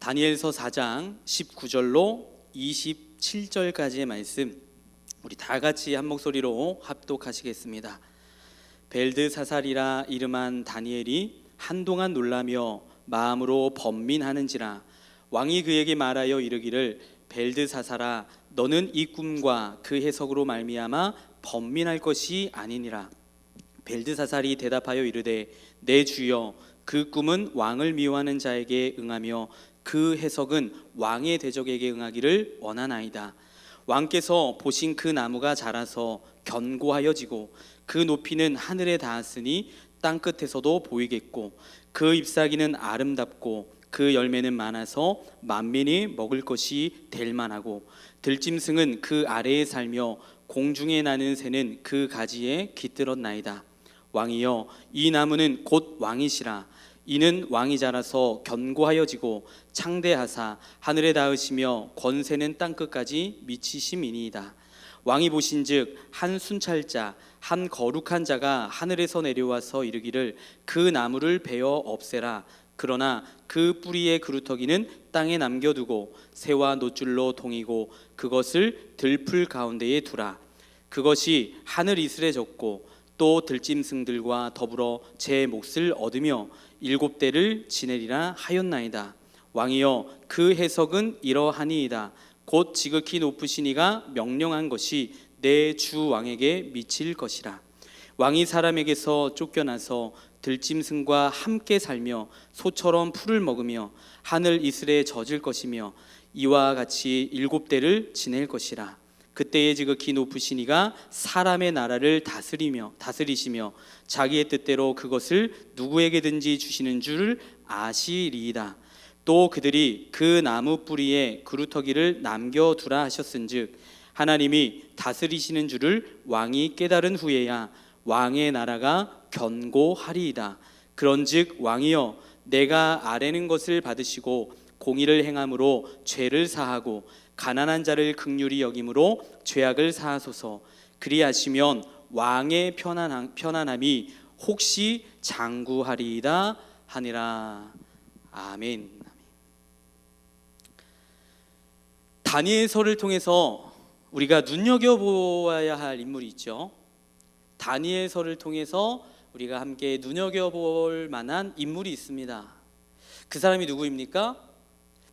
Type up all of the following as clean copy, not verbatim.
다니엘서 4장 19절로 27절까지의 말씀, 우리 다 같이 한 목소리로 합독하시겠습니다. 벨드사살이라 이름한 다니엘이 한동안 놀라며 마음으로 번민하는지라 왕이 그에게 말하여 이르기를, 벨드사살아, 너는 이 꿈과 그 해석으로 말미암아 번민할 것이 아니니라. 벨드사살이 대답하여 이르되, 내 주여, 그 꿈은 왕을 미워하는 자에게 응하며 그 해석은 왕의 대적에게 응하기를 원하나이다. 왕께서 보신 그 나무가 자라서 견고하여지고 그 높이는 하늘에 닿았으니 땅 끝에서도 보이겠고 그 잎사귀는 아름답고 그 열매는 많아서 만민이 먹을 것이 될 만하고 들짐승은 그 아래에 살며 공중에 나는 새는 그 가지에 깃들었나이다. 왕이여, 이 나무는 곧 왕이시라. 이는 왕이 자라서 견고하여지고 창대하사 하늘에 닿으시며 권세는 땅끝까지 미치심이니이다. 왕이 보신즉 한 순찰자, 한 거룩한 자가 하늘에서 내려와서 이르기를, 그 나무를 베어 없애라. 그러나 그 뿌리의 그루터기는 땅에 남겨두고 새와 노줄로 동이고 그것을 들풀 가운데에 두라. 그것이 하늘 이슬에 젖고 또 들짐승들과 더불어 제 몫을 얻으며 7대를 지내리라 하였나이다. 왕이여, 그 해석은 이러하니이다. 곧 지극히 높으신 이가 명령한 것이 내 주 왕에게 미칠 것이라. 왕이 사람에게서 쫓겨나서 들짐승과 함께 살며 소처럼 풀을 먹으며 하늘 이슬에 젖을 것이며 이와 같이 7대를 지낼 것이라. 그때에 지극히 높으신 이가 사람의 나라를 다스리시며 자기의 뜻대로 그것을 누구에게든지 주시는 줄 아시리이다. 또 그들이 그 나무 뿌리에 그루터기를 남겨두라 하셨은즉 하나님이 다스리시는 줄을 왕이 깨달은 후에야 왕의 나라가 견고하리이다. 그런즉 왕이여, 내가 아뢰는 것을 받으시고 공의를 행함으로 죄를 사하고 가난한 자를 긍휼히 여김으로 죄악을 사하소서. 그리하시면 왕의 편안함이 혹시 장구하리이다 하니라. 아멘. 다니엘서를 통해서 우리가 눈여겨보아야 할 인물이 있죠. 다니엘서를 통해서 우리가 함께 눈여겨볼 만한 인물이 있습니다. 그 사람이 누구입니까?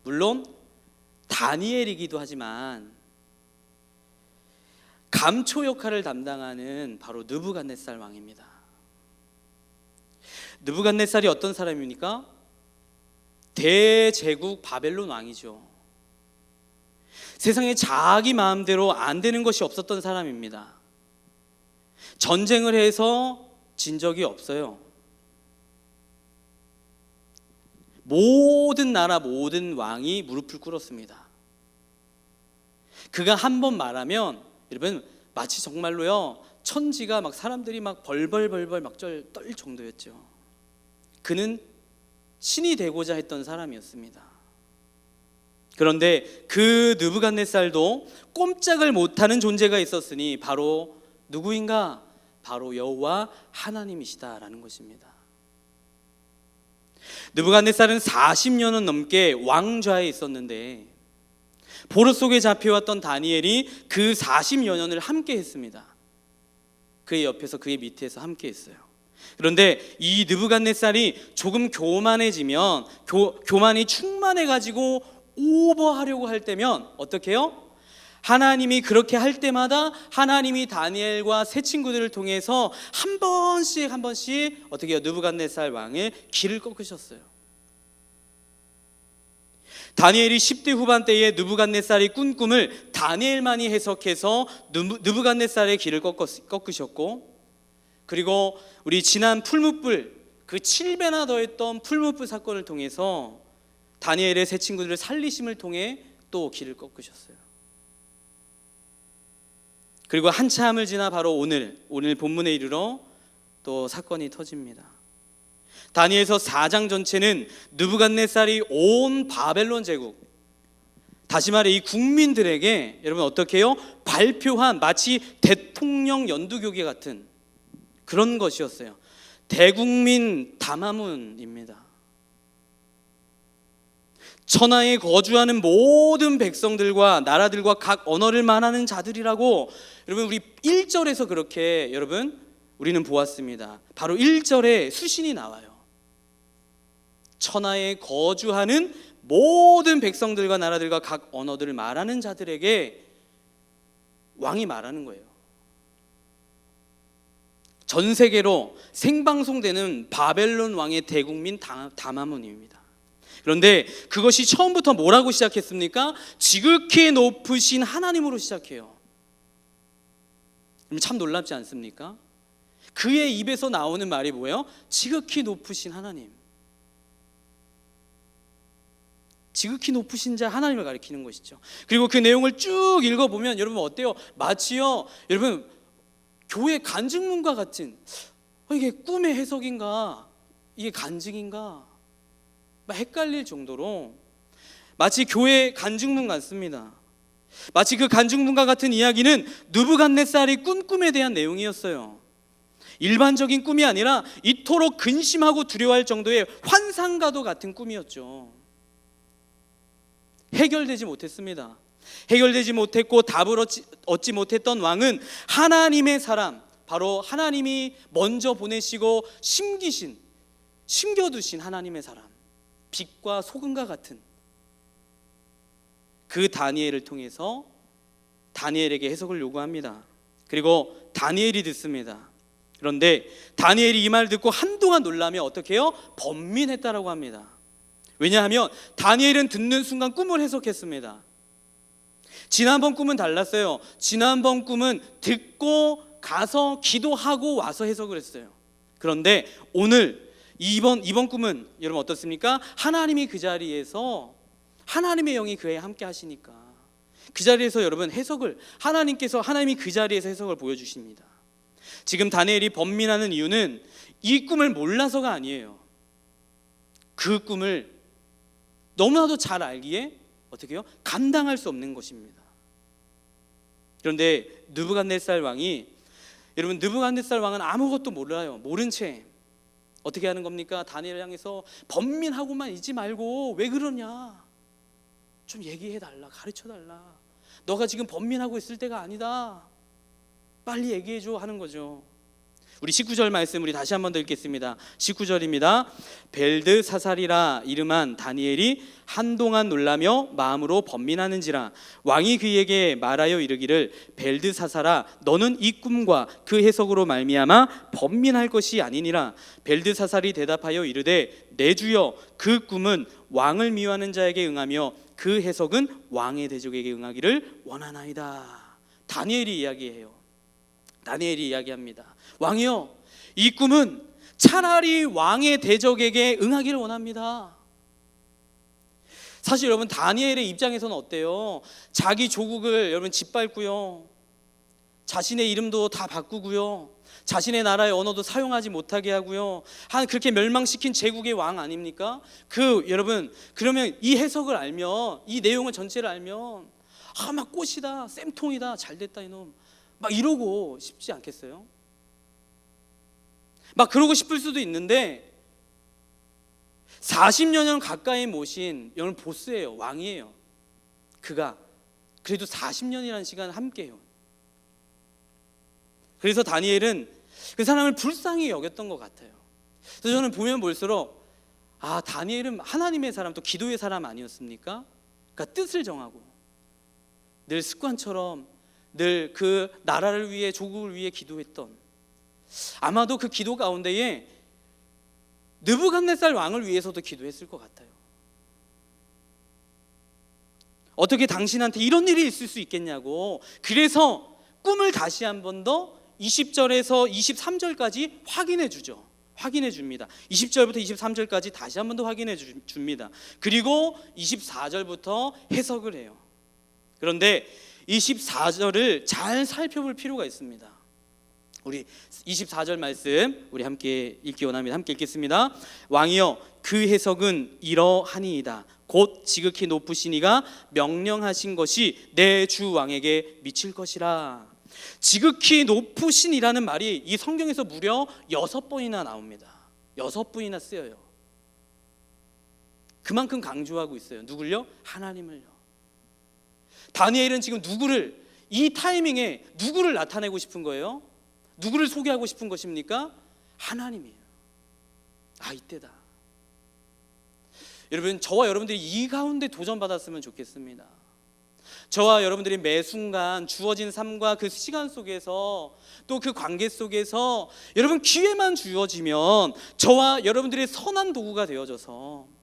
물론 다니엘이기도 하지만 감초 역할을 담당하는 바로 느부갓네살 왕입니다. 느부갓네살이 어떤 사람입니까? 대제국 바벨론 왕이죠. 세상에 자기 마음대로 안 되는 것이 없었던 사람입니다. 전쟁을 해서 진 적이 없어요. 모든 나라 모든 왕이 무릎을 꿇었습니다. 그가 한 번 말하면 여러분 마치 정말로요 천지가 막 사람들이 막 벌벌벌벌 막 떨 정도였죠. 그는 신이 되고자 했던 사람이었습니다. 그런데 그 느부갓네살도 꼼짝을 못하는 존재가 있었으니 바로 누구인가? 바로 여호와 하나님이시다라는 것입니다. 느부갓네살은 40년은 넘게 왕좌에 있었는데 포로 속에 잡혀왔던 다니엘이 그 40여 년을 함께 했습니다. 그의 옆에서 그의 밑에서 함께 했어요. 그런데 이 느부갓네살이 조금 교만해지면 교만이 충만해가지고 오버하려고 할 때면 어떻게 해요? 하나님이 그렇게 할 때마다 하나님이 다니엘과 세 친구들을 통해서 한 번씩 어떻게 해요? 느부갓네살 왕의 길을 꺾으셨어요. 다니엘이 10대 후반 때에 느부갓네살이 꾼 꿈을 다니엘만이 해석해서 느부갓네살의 길을 꺾으셨고, 그리고 우리 지난 풀무불 그 7배나 더했던 풀무불 사건을 통해서 다니엘의 세 친구들을 살리심을 통해 또 길을 꺾으셨어요. 그리고 한참을 지나 바로 오늘 본문에 이르러 또 사건이 터집니다. 다니엘서 4장 전체는 느부갓네살이 온 바벨론 제국, 다시 말해 이 국민들에게 여러분 어떻게 해요? 발표한 마치 대통령 연두교계 같은 그런 것이었어요. 대국민 담화문입니다. 천하에 거주하는 모든 백성들과 나라들과 각 언어를 말하는 자들이라고 여러분 우리 1절에서 그렇게 여러분 우리는 보았습니다. 바로 1절에 수신이 나와요. 천하에 거주하는 모든 백성들과 나라들과 각 언어들을 말하는 자들에게 왕이 말하는 거예요. 전 세계로 생방송되는 바벨론 왕의 대국민 다마문입니다. 그런데 그것이 처음부터 뭐라고 시작했습니까? 지극히 높으신 하나님으로 시작해요. 참 놀랍지 않습니까? 그의 입에서 나오는 말이 뭐예요? 지극히 높으신 하나님. 지극히 높으신 자 하나님을 가리키는 것이죠. 그리고 그 내용을 쭉 읽어보면 여러분 어때요? 마치요 여러분 교회 간증문과 같은 이게 꿈의 해석인가 이게 간증인가 막 헷갈릴 정도로 마치 교회 간증문 같습니다. 마치 그 간증문과 같은 이야기는 느부갓네살이 꾼 꿈에 대한 내용이었어요. 일반적인 꿈이 아니라 이토록 근심하고 두려워할 정도의 환상과도 같은 꿈이었죠. 해결되지 못했습니다. 해결되지 못했고 답을 얻지 못했던 왕은 하나님의 사람, 바로 하나님이 먼저 보내시고 심겨두신 하나님의 사람, 빛과 소금과 같은 그 다니엘을 통해서 다니엘에게 해석을 요구합니다. 그리고 다니엘이 듣습니다. 그런데 다니엘이 이 말을 듣고 한동안 놀라며 어떻게 해요? 번민했다라고 합니다. 왜냐하면 다니엘은 듣는 순간 꿈을 해석했습니다. 지난번 꿈은 달랐어요. 지난번 꿈은 듣고 가서 기도하고 와서 해석을 했어요. 그런데 오늘 이번 꿈은 여러분 어떻습니까? 하나님이 그 자리에서 하나님의 영이 그에 함께 하시니까 그 자리에서 여러분 하나님이 그 자리에서 해석을 보여주십니다. 지금 다니엘이 번민하는 이유는 이 꿈을 몰라서가 아니에요. 그 꿈을 너무나도 잘 알기에 어떻게 해요? 감당할 수 없는 것입니다. 그런데 느부갓네살 왕은 아무것도 몰라요. 모른 채 어떻게 하는 겁니까? 다니엘을 향해서 번민하고만 있지 말고 왜 그러냐? 좀 얘기해달라, 가르쳐달라. 너가 지금 번민하고 있을 때가 아니다. 빨리 얘기해줘 하는 거죠. 우리 19절 말씀 우리 다시 한번 더 읽겠습니다. 19절입니다. 벨드사살이라 이름한 다니엘이 한동안 놀라며 마음으로 번민하는지라 왕이 그에게 말하여 이르기를 벨드사살아 너는 이 꿈과 그 해석으로 말미암아 번민할 것이 아니니라. 벨드사살이 대답하여 이르되 내 주여 그 꿈은 왕을 미워하는 자에게 응하며 그 해석은 왕의 대적에게 응하기를 원하나이다. 다니엘이 이야기합니다. 왕이여, 이 꿈은 차라리 왕의 대적에게 응하기를 원합니다. 사실 여러분 다니엘의 입장에서는 어때요? 자기 조국을 여러분 짓밟고요, 자신의 이름도 다 바꾸고요, 자신의 나라의 언어도 사용하지 못하게 하고요, 그렇게 멸망시킨 제국의 왕 아닙니까? 여러분 그러면 이 해석을 알면, 이 내용을 전체를 알면 막 꽃이다, 쌤통이다, 잘됐다 이놈 막 이러고 싶지 않겠어요? 막 그러고 싶을 수도 있는데 40여 년 가까이 모신 여러분 보스예요. 왕이에요. 그가 그래도 40년이라는 시간을 함께해요. 그래서 다니엘은 그 사람을 불쌍히 여겼던 것 같아요. 그래서 저는 보면 볼수록 다니엘은 하나님의 사람, 또 기도의 사람 아니었습니까? 그러니까 뜻을 정하고 늘 습관처럼 늘 그 나라를 위해, 조국을 위해 기도했던, 아마도 그 기도 가운데에 느부갓네살 왕을 위해서도 기도했을 것 같아요. 어떻게 당신한테 이런 일이 있을 수 있겠냐고. 그래서 꿈을 다시 한 번 더 20절에서 23절까지 확인해 줍니다. 20절부터 23절까지 다시 한 번 더 확인해 줍니다. 그리고 24절부터 해석을 해요. 그런데 24절을 잘 살펴볼 필요가 있습니다. 우리 24절 말씀 우리 함께 읽기 원합니다. 함께 읽겠습니다. 왕이여 그 해석은 이러하니이다. 곧 지극히 높으신 이가 명령하신 것이 내 주 왕에게 미칠 것이라. 지극히 높으신 이라는 말이 이 성경에서 무려 6번이나 나옵니다. 6번이나 쓰여요. 그만큼 강조하고 있어요. 누굴요? 하나님을요. 다니엘은 지금 이 타이밍에 누구를 나타내고 싶은 거예요? 누구를 소개하고 싶은 것입니까? 하나님이에요. 이때다. 여러분, 저와 여러분들이 이 가운데 도전받았으면 좋겠습니다. 저와 여러분들이 매 순간 주어진 삶과 그 시간 속에서, 또 그 관계 속에서 여러분 기회만 주어지면 저와 여러분들의 선한 도구가 되어져서,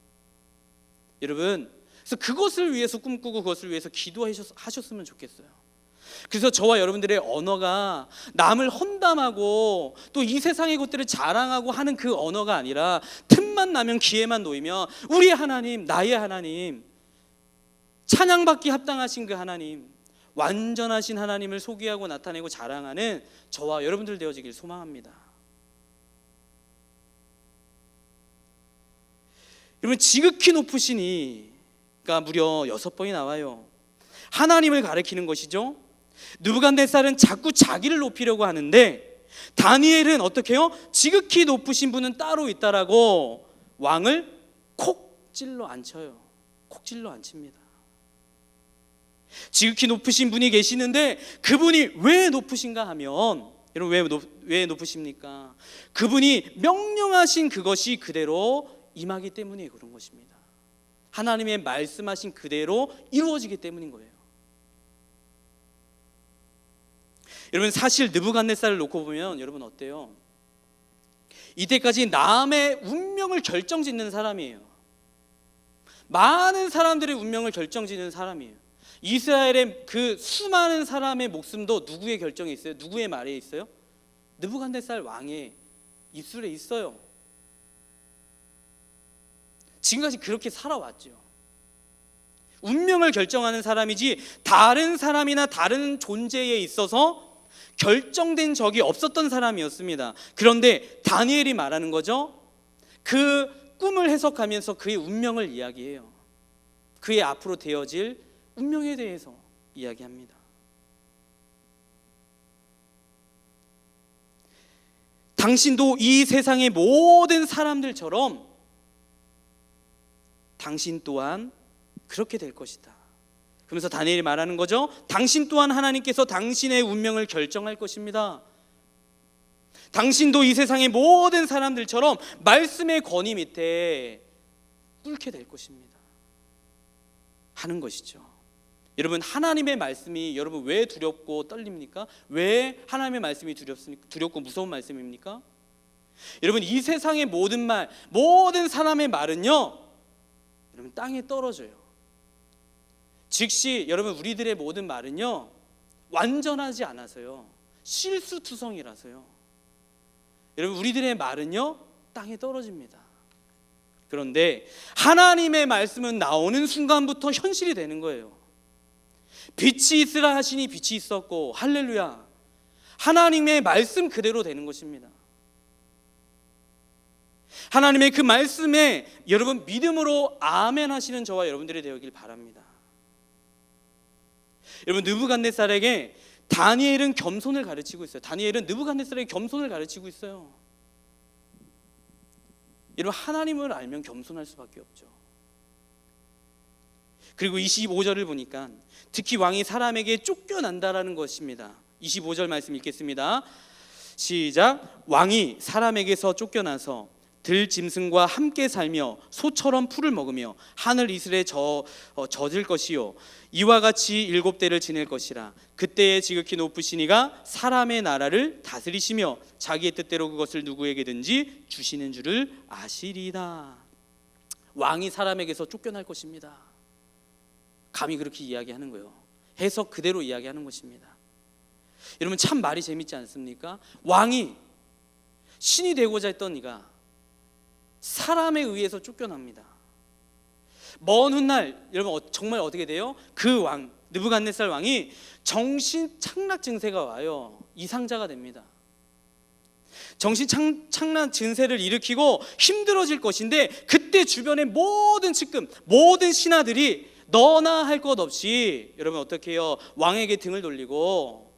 여러분, 그래서 그것을 위해서 꿈꾸고 그것을 위해서 기도하셨으면 좋겠어요. 그래서 저와 여러분들의 언어가 남을 험담하고 또 이 세상의 것들을 자랑하고 하는 그 언어가 아니라, 틈만 나면 기회만 놓이면 우리의 하나님, 나의 하나님, 찬양받기 합당하신 그 하나님, 완전하신 하나님을 소개하고 나타내고 자랑하는 저와 여러분들 되어지길 소망합니다. 여러분, 지극히 높으시니가 무려 6번이 나와요. 하나님을 가리키는 것이죠. 느부갓네살은 자꾸 자기를 높이려고 하는데, 다니엘은 어떻게 해요? 지극히 높으신 분은 따로 있다라고 왕을 콕 찔러 앉혀요. 콕 찔러 앉힙니다. 지극히 높으신 분이 계시는데 그분이 왜 높으신가 하면, 여러분, 왜 높으십니까? 그분이 명령하신 그것이 그대로 임하기 때문에 그런 것입니다. 하나님의 말씀하신 그대로 이루어지기 때문인 거예요. 여러분, 사실 느부갓네살을 놓고 보면 여러분 어때요? 이때까지 남의 운명을 결정짓는 사람이에요. 많은 사람들의 운명을 결정짓는 사람이에요. 이스라엘의 그 수많은 사람의 목숨도 누구의 결정에 있어요? 누구의 말에 있어요? 느부갓네살 왕의 입술에 있어요. 지금까지 그렇게 살아왔죠. 운명을 결정하는 사람이지 다른 사람이나 다른 존재에 있어서 결정된 적이 없었던 사람이었습니다. 그런데 다니엘이 말하는 거죠. 그 꿈을 해석하면서 그의 운명을 이야기해요. 그의 앞으로 되어질 운명에 대해서 이야기합니다. 당신도 이 세상의 모든 사람들처럼 당신 또한 그렇게 될 것이다. 그러면서 다니엘이 말하는 거죠. 당신 또한 하나님께서 당신의 운명을 결정할 것입니다. 당신도 이 세상의 모든 사람들처럼 말씀의 권위 밑에 꿇게 될 것입니다. 하는 것이죠. 여러분, 하나님의 말씀이 여러분 왜 두렵고 떨립니까? 왜 하나님의 말씀이 두렵고 무서운 말씀입니까? 여러분, 이 세상의 모든 말, 모든 사람의 말은요, 여러분 땅에 떨어져요. 즉시 여러분 우리들의 모든 말은요 완전하지 않아서요, 실수투성이라서요, 여러분 우리들의 말은요 땅에 떨어집니다. 그런데 하나님의 말씀은 나오는 순간부터 현실이 되는 거예요. 빛이 있으라 하시니 빛이 있었고, 할렐루야, 하나님의 말씀 그대로 되는 것입니다. 하나님의 그 말씀에 여러분 믿음으로 아멘 하시는 저와 여러분들이 되어길 바랍니다. 여러분, 느부갓네살에게 다니엘은 겸손을 가르치고 있어요. 다니엘은 느부갓네살에게 겸손을 가르치고 있어요. 여러분, 하나님을 알면 겸손할 수밖에 없죠. 그리고 25절을 보니까 특히 왕이 사람에게 쫓겨난다라는 것입니다. 25절 말씀 읽겠습니다. 시작. 왕이 사람에게서 쫓겨나서 들짐승과 함께 살며 소처럼 풀을 먹으며 하늘 이슬에 젖을 것이요, 이와 같이 7대를 지낼 것이라. 그때에 지극히 높으신 이가 사람의 나라를 다스리시며 자기의 뜻대로 그것을 누구에게든지 주시는 줄을 아시리다. 왕이 사람에게서 쫓겨날 것입니다. 감히 그렇게 이야기하는 거예요. 해석 그대로 이야기하는 것입니다. 여러분, 참 말이 재밌지 않습니까? 왕이 신이 되고자 했던 이가 사람에 의해서 쫓겨납니다. 먼 훗날 여러분 정말 어떻게 돼요? 그 왕, 느부갓네살 왕이 정신 착락 증세가 와요. 이상자가 됩니다. 정신 착락 증세를 일으키고 힘들어질 것인데, 그때 주변의 모든 측근, 모든 신하들이 너나 할 것 없이 여러분 어떻게 해요? 왕에게 등을 돌리고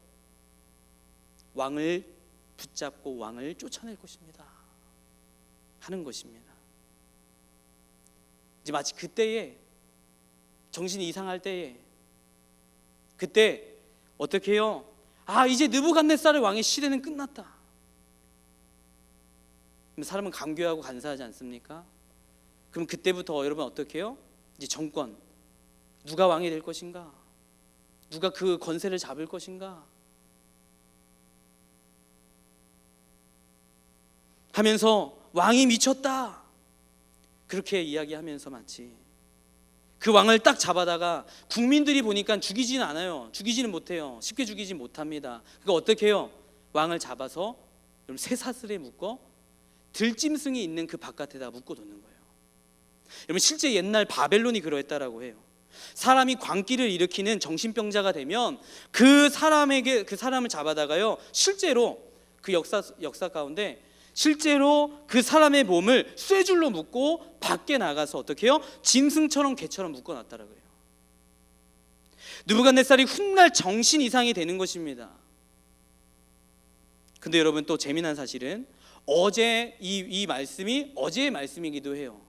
왕을 붙잡고 왕을 쫓아낼 것입니다. 하는 것입니다. 이제 마치 그때에 정신이 이상할 때에 그때 어떻게 해요? 이제 느부갓네살 왕의 시대는 끝났다. 그럼 사람은 감개하고 간사하지 않습니까? 그럼 그때부터 여러분 어떻게 해요? 이제 정권, 누가 왕이 될 것인가? 누가 그 권세를 잡을 것인가? 하면서 왕이 미쳤다, 그렇게 이야기하면서 마치 그 왕을 딱 잡아다가 국민들이 보니까 죽이지는 않아요. 죽이지는 못해요. 쉽게 죽이지 못합니다. 그러니까 어떻게 해요? 왕을 잡아서 쇠사슬에 묶어 들짐승이 있는 그 바깥에다 묶어놓는 거예요. 여러분 실제 옛날 바벨론이 그러했다라고 해요. 사람이 광기를 일으키는 정신병자가 되면 그 사람을 잡아다가요, 실제로 그 역사 가운데 실제로 그 사람의 몸을 쇠줄로 묶고 밖에 나가서 어떻게 해요? 짐승처럼 개처럼 묶어놨다라고 해요. 느부갓네살이 훗날 정신 이상이 되는 것입니다. 근데 여러분 또 재미난 사실은 어제 이 말씀이 어제의 말씀이기도 해요.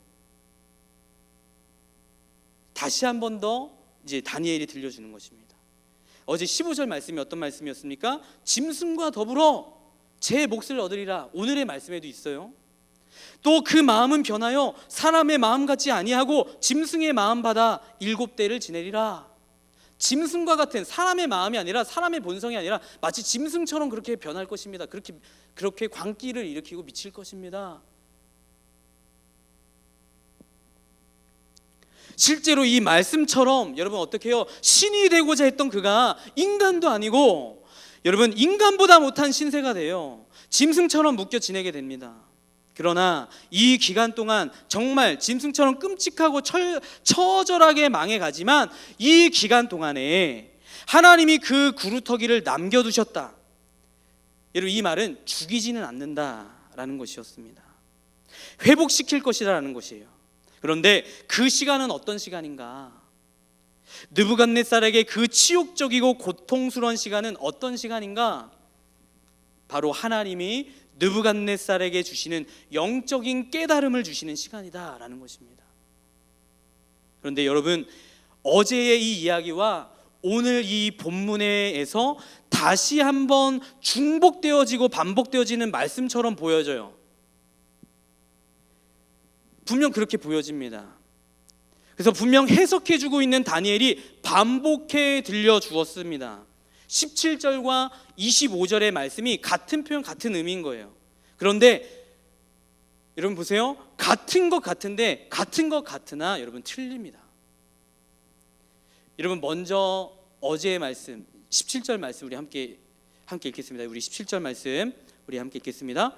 다시 한 번 더 이제 다니엘이 들려주는 것입니다. 어제 15절 말씀이 어떤 말씀이었습니까? 짐승과 더불어 제 몫을 얻으리라. 오늘의 말씀에도 있어요. 또 그 마음은 변하여 사람의 마음 같지 아니하고 짐승의 마음 받아 7대를 지내리라. 짐승과 같은 사람의 마음이 아니라 사람의 본성이 아니라 마치 짐승처럼 그렇게 변할 것입니다. 그렇게 광기를 일으키고 미칠 것입니다. 실제로 이 말씀처럼 여러분 어떻게 해요? 신이 되고자 했던 그가 인간도 아니고 여러분 인간보다 못한 신세가 돼요. 짐승처럼 묶여 지내게 됩니다. 그러나 이 기간 동안 정말 짐승처럼 끔찍하고 처절하게 망해가지만 이 기간 동안에 하나님이 그 구루터기를 남겨두셨다. 여러분 이 말은 죽이지는 않는다라는 것이었습니다. 회복시킬 것이라는 것이에요. 그런데 그 시간은 어떤 시간인가? 느부갓네살에게 그 치욕적이고 고통스러운 시간은 어떤 시간인가? 바로 하나님이 느부갓네살에게 주시는 영적인 깨달음을 주시는 시간이다라는 것입니다. 그런데 여러분 어제의 이 이야기와 오늘 이 본문에서 다시 한번 중복되어지고 반복되어지는 말씀처럼 보여져요. 분명 그렇게 보여집니다. 그래서 분명 해석해주고 있는 다니엘이 반복해 들려주었습니다. 17절과 25절의 말씀이 같은 표현, 같은 의미인 거예요. 그런데 여러분 보세요. 같은 것 같은데 같은 것 같으나 여러분 틀립니다. 여러분 먼저 어제의 말씀 17절 말씀 우리 함께 읽겠습니다. 우리 17절 말씀 우리 함께 읽겠습니다.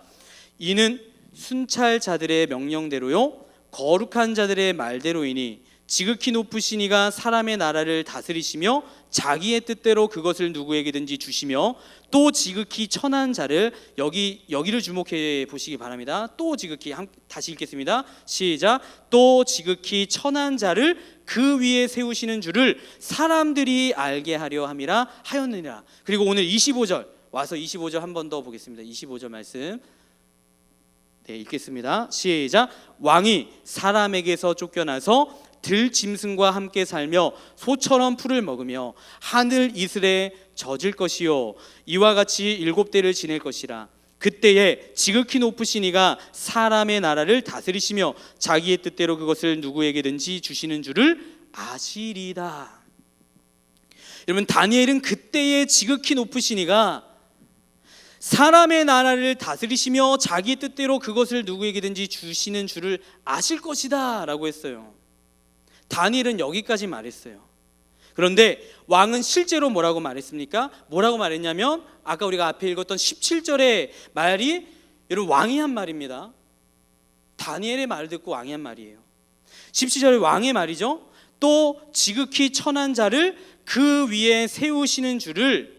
이는 순찰자들의 명령대로요 거룩한 자들의 말대로이니 지극히 높으신 이가 사람의 나라를 다스리시며 자기의 뜻대로 그것을 누구에게든지 주시며 또 지극히 천한 자를 여기를 주목해 보시기 바랍니다. 또 지극히 다시 읽겠습니다. 시작. 또 지극히 천한 자를 그 위에 세우시는 줄을 사람들이 알게 하려 함이라 하였느니라. 그리고 오늘 25절 와서 25절 한 번 더 보겠습니다. 25절 말씀 읽겠습니다. 시작. 왕이 사람에게서 쫓겨나서 들짐승과 함께 살며 소처럼 풀을 먹으며 하늘 이슬에 젖을 것이요 이와 같이 7대를 지낼 것이라. 그때에 지극히 높으신 이가 사람의 나라를 다스리시며 자기의 뜻대로 그것을 누구에게든지 주시는 줄을 아시리다. 여러분 다니엘은 그때에 지극히 높으신 이가 사람의 나라를 다스리시며 자기 뜻대로 그것을 누구에게든지 주시는 줄을 아실 것이다 라고 했어요. 다니엘은 여기까지 말했어요. 그런데 왕은 실제로 뭐라고 말했습니까? 뭐라고 말했냐면 아까 우리가 앞에 읽었던 17절의 말이 여러분 왕이 한 말입니다. 다니엘의 말을 듣고 왕이 한 말이에요. 17절의 왕의 말이죠. 또 지극히 천한 자를 그 위에 세우시는 줄을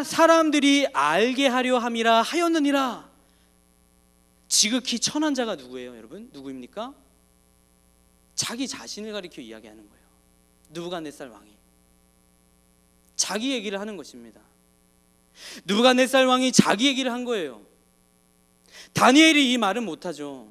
사람들이 알게 하려 함이라 하였느니라. 지극히 천한 자가 누구예요 여러분? 누구입니까? 자기 자신을 가리켜 이야기하는 거예요. 느부갓네살 왕이 자기 얘기를 하는 것입니다. 느부갓네살 왕이 자기 얘기를 한 거예요. 다니엘이 이 말은 못하죠.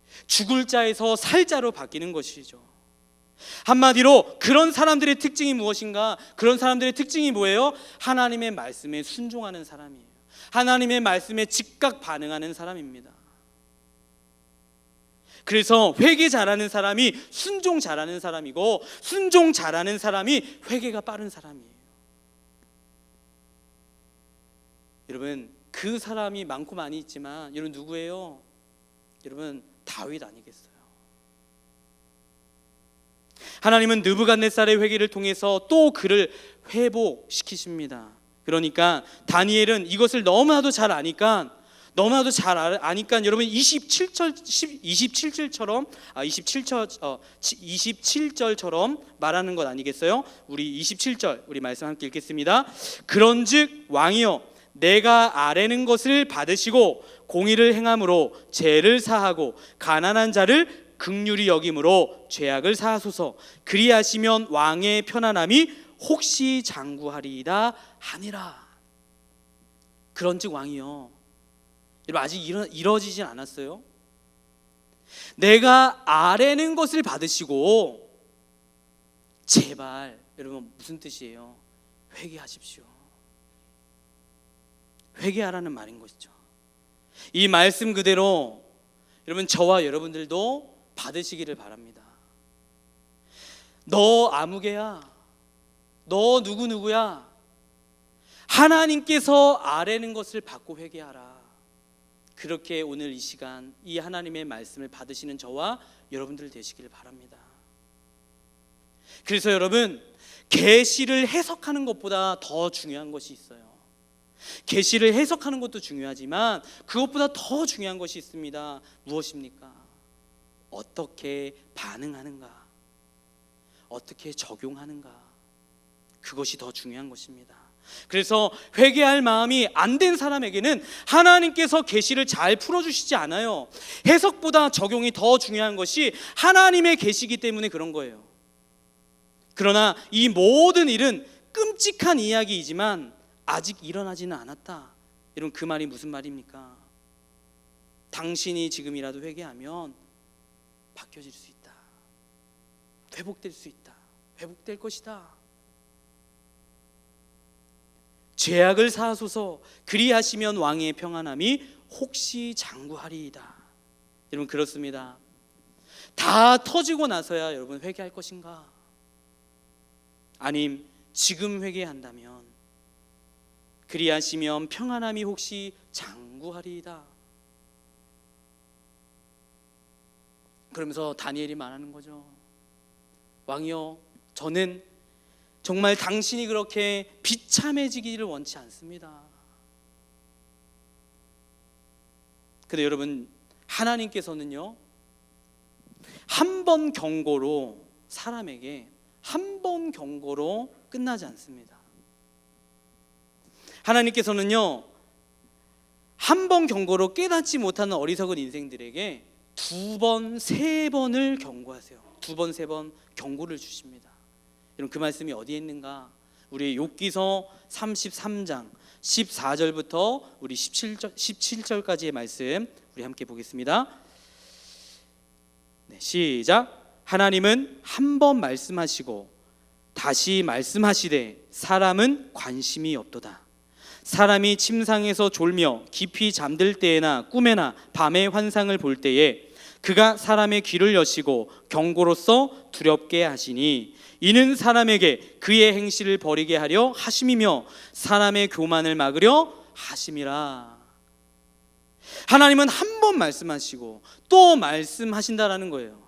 죽을 자에서 살 자로 바뀌는 것이죠. 한마디로 그런 사람들의 특징이 무엇인가? 그런 사람들의 특징이 뭐예요? 하나님의 말씀에 순종하는 사람이에요. 하나님의 말씀에 즉각 반응하는 사람입니다. 그래서 회개 잘하는 사람이 순종 잘하는 사람이고, 순종 잘하는 사람이 회개가 빠른 사람이에요. 여러분, 그 사람이 많고 많이 있지만 여러분 누구예요? 여러분 다윗 아니겠어요? 하나님은 느부갓네살의 회개를 통해서 또 그를 회복시키십니다. 그러니까 다니엘은 이것을 너무나도 잘 아니까 여러분 27절처럼 말하는 것 아니겠어요? 우리 27절 우리 말씀 함께 읽겠습니다. 그런즉 왕이여, 내가 아뢰는 것을 받으시고 공의를 행함으로 죄를 사하고 가난한 자를 긍휼히 여김으로 죄악을 사하소서. 그리하시면 왕의 편안함이 혹시 장구하리이다 하니라. 그런즉 왕이여, 여러분 아직 이뤄지진 않았어요. 내가 아뢰는 것을 받으시고, 제발 여러분 무슨 뜻이에요? 회개하십시오. 회개하라는 말인 것이죠. 이 말씀 그대로 여러분 저와 여러분들도 받으시기를 바랍니다. 너 아무개야, 너 누구누구야, 하나님께서 아뢰는 것을 받고 회개하라. 그렇게 오늘 이 시간 이 하나님의 말씀을 받으시는 저와 여러분들 되시기를 바랍니다. 그래서 여러분, 계시를 해석하는 것보다 더 중요한 것이 있어요. 계시를 해석하는 것도 중요하지만 그것보다 더 중요한 것이 있습니다. 무엇입니까? 어떻게 반응하는가, 어떻게 적용하는가, 그것이 더 중요한 것입니다. 그래서 회개할 마음이 안 된 사람에게는 하나님께서 계시를 잘 풀어주시지 않아요. 해석보다 적용이 더 중요한 것이 하나님의 계시이기 때문에 그런 거예요. 그러나 이 모든 일은 끔찍한 이야기이지만 아직 일어나지는 않았다. 여러분 그 말이 무슨 말입니까? 당신이 지금이라도 회개하면 바뀌어질 수 있다. 회복될 수 있다. 회복될 것이다. 죄악을 사하소서. 그리하시면 왕의 평안함이 혹시 장구하리이다. 여러분 그렇습니다. 다 터지고 나서야 여러분 회개할 것인가? 아님 지금 회개한다면 그리하시면 평안함이 혹시 장구하리이다. 그러면서 다니엘이 말하는 거죠. 왕이여, 저는 정말 당신이 그렇게 비참해지기를 원치 않습니다. 근데 여러분, 하나님께서는요, 한 번 경고로 사람에게 한 번 경고로 끝나지 않습니다. 하나님께서는요, 한 번 경고로 깨닫지 못하는 어리석은 인생들에게 두 번, 세 번을 경고하세요. 두 번, 세 번 경고를 주십니다. 여러분 그 말씀이 어디에 있는가? 우리 욥기서 33장 14절부터 우리 17절까지의 말씀 우리 함께 보겠습니다. 네, 시작. 하나님은 한 번 말씀하시고 다시 말씀하시되 사람은 관심이 없도다. 사람이 침상에서 졸며 깊이 잠들 때에나 꿈에나 밤의 환상을 볼 때에 그가 사람의 귀를 여시고 경고로써 두렵게 하시니 이는 사람에게 그의 행실을 버리게 하려 하심이며 사람의 교만을 막으려 하심이라. 하나님은 한 번 말씀하시고 또 말씀하신다라는 거예요.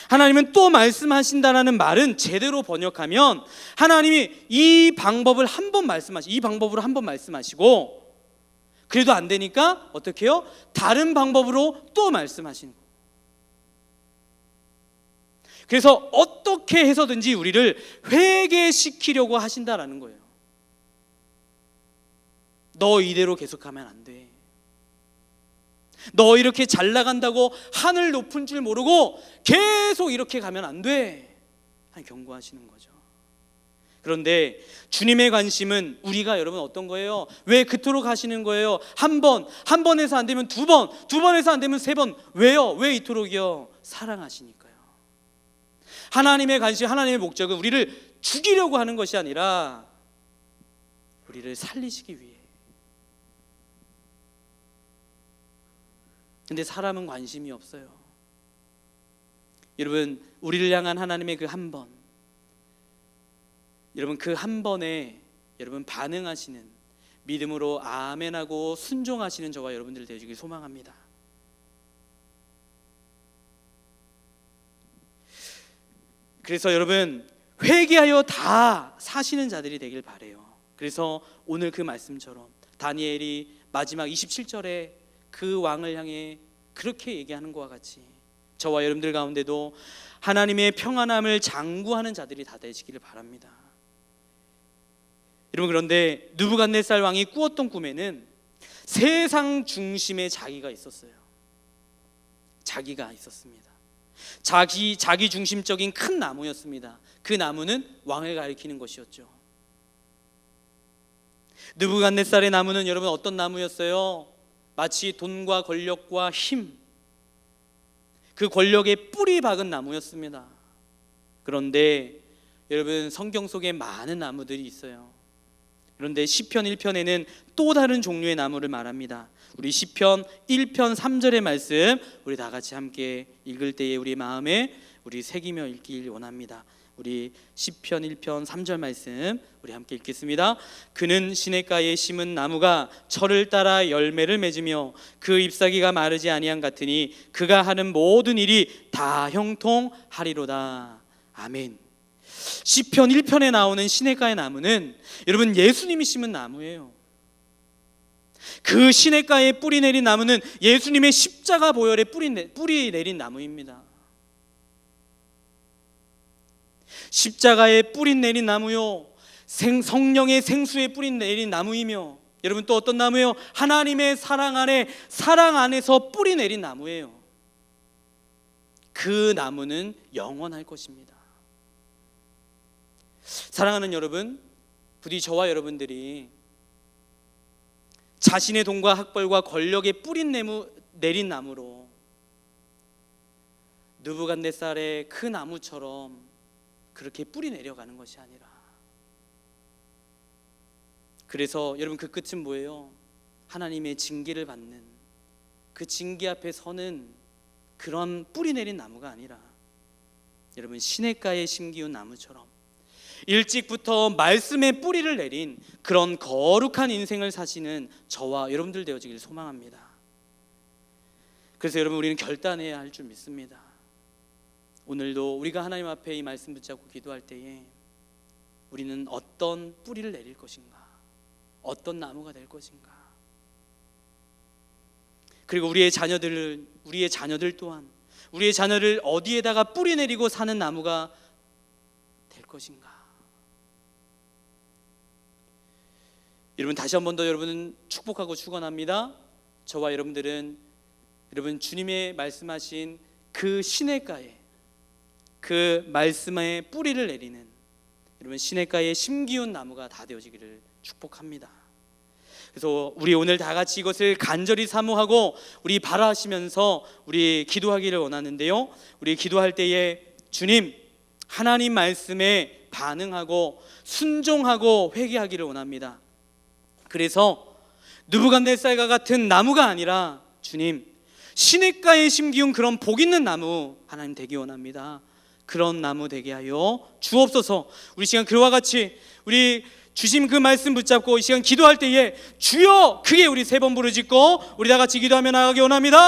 하나님은 또 말씀하신다라는 말은 제대로 번역하면 하나님이 이 방법으로 한 번 말씀하시고 그래도 안 되니까 어떻게 해요? 다른 방법으로 또 말씀하시는 거예요. 그래서 어떻게 해서든지 우리를 회개시키려고 하신다라는 거예요. 너 이대로 계속하면 안 돼. 너 이렇게 잘 나간다고 하늘 높은 줄 모르고 계속 이렇게 가면 안 돼. 경고하시는 거죠. 그런데 주님의 관심은 우리가 여러분 어떤 거예요? 왜 그토록 하시는 거예요? 한 번 해서 안 되면 두 번 해서 안 되면 세 번. 왜요? 왜 이토록이요? 사랑하시니까요. 하나님의 관심, 하나님의 목적은 우리를 죽이려고 하는 것이 아니라 우리를 살리시기 위해. 근데 사람은 관심이 없어요. 여러분, 우리를 향한 하나님의 그 한 번, 여러분 그 한 번에 여러분 반응하시는, 믿음으로 아멘하고 순종하시는 저와 여러분들 되시길 소망합니다. 그래서 여러분 회개하여 다 사시는 자들이 되길 바래요. 그래서 오늘 그 말씀처럼 다니엘이 마지막 27절에 그 왕을 향해 그렇게 얘기하는 것과 같이 저와 여러분들 가운데도 하나님의 평안함을 장구하는 자들이 다 되시기를 바랍니다. 여러분, 그런데 느부갓네살 왕이 꾸었던 꿈에는 세상 중심의 자기가 있었어요. 자기가 있었습니다. 자기 중심적인 큰 나무였습니다. 그 나무는 왕을 가리키는 것이었죠. 느부갓네살의 나무는 여러분 어떤 나무였어요? 마치 돈과 권력과 힘, 그 권력의 뿌리 박은 나무였습니다. 그런데 여러분 성경 속에 많은 나무들이 있어요. 그런데 시편 1편에는 또 다른 종류의 나무를 말합니다. 우리 시편 1편 3절의 말씀 우리 다 같이 함께 읽을 때에 우리 마음에 우리 새기며 읽길 원합니다. 우리 시편 1편 3절 말씀 우리 함께 읽겠습니다. 그는 시냇가에 심은 나무가 철을 따라 열매를 맺으며 그 잎사귀가 마르지 아니한 같으니 그가 하는 모든 일이 다 형통하리로다. 아멘. 시편 1편에 나오는 시냇가의 나무는 여러분 예수님이 심은 나무예요. 그 시냇가에 뿌리 내린 나무는 예수님의 십자가 보혈에 뿌리 내린 나무입니다. 십자가에 뿌리 내린 나무요, 성령의 생수에 뿌리 내린 나무이며, 여러분 또 어떤 나무예요? 하나님의 사랑 안에서 뿌리 내린 나무예요. 그 나무는 영원할 것입니다. 사랑하는 여러분, 부디 저와 여러분들이 자신의 돈과 학벌과 권력에 뿌리 내린 나무로 느부갓네살의 그 나무처럼 그렇게 뿌리 내려가는 것이 아니라, 그래서 여러분 그 끝은 뭐예요? 하나님의 징계를 받는, 그 징계 앞에 서는 그런 뿌리 내린 나무가 아니라 여러분 시냇가에 심기운 나무처럼 일찍부터 말씀의 뿌리를 내린 그런 거룩한 인생을 사시는 저와 여러분들 되어지길 소망합니다. 그래서 여러분 우리는 결단해야 할 줄 믿습니다. 오늘도 우리가 하나님 앞에 이 말씀 붙잡고 기도할 때에 우리는 어떤 뿌리를 내릴 것인가, 어떤 나무가 될 것인가, 그리고 우리의 자녀들 또한 우리의 자녀를 어디에다가 뿌리 내리고 사는 나무가 될 것인가. 여러분 다시 한 번 더 여러분은 축복하고 축원합니다. 저와 여러분들은 여러분 주님의 말씀하신 그 시냇가에, 그 말씀에 뿌리를 내리는 여러분 시냇가에 심기운 나무가 다 되어지기를 축복합니다. 그래서 우리 오늘 다 같이 이것을 간절히 사모하고 우리 바라시면서 우리 기도하기를 원하는데요, 우리 기도할 때에 주님, 하나님 말씀에 반응하고 순종하고 회개하기를 원합니다. 그래서 느부갓네살과 같은 나무가 아니라 주님, 시냇가에 심기운 그런 복 있는 나무 하나님 되기 원합니다. 그런 나무 되게 하여 주옵소서. 우리 시간 그와 같이 우리 주신 그 말씀 붙잡고 이 시간 기도할 때에 주여, 크게 우리 3번 부르짖고 우리 다 같이 기도하며 나가기 원합니다.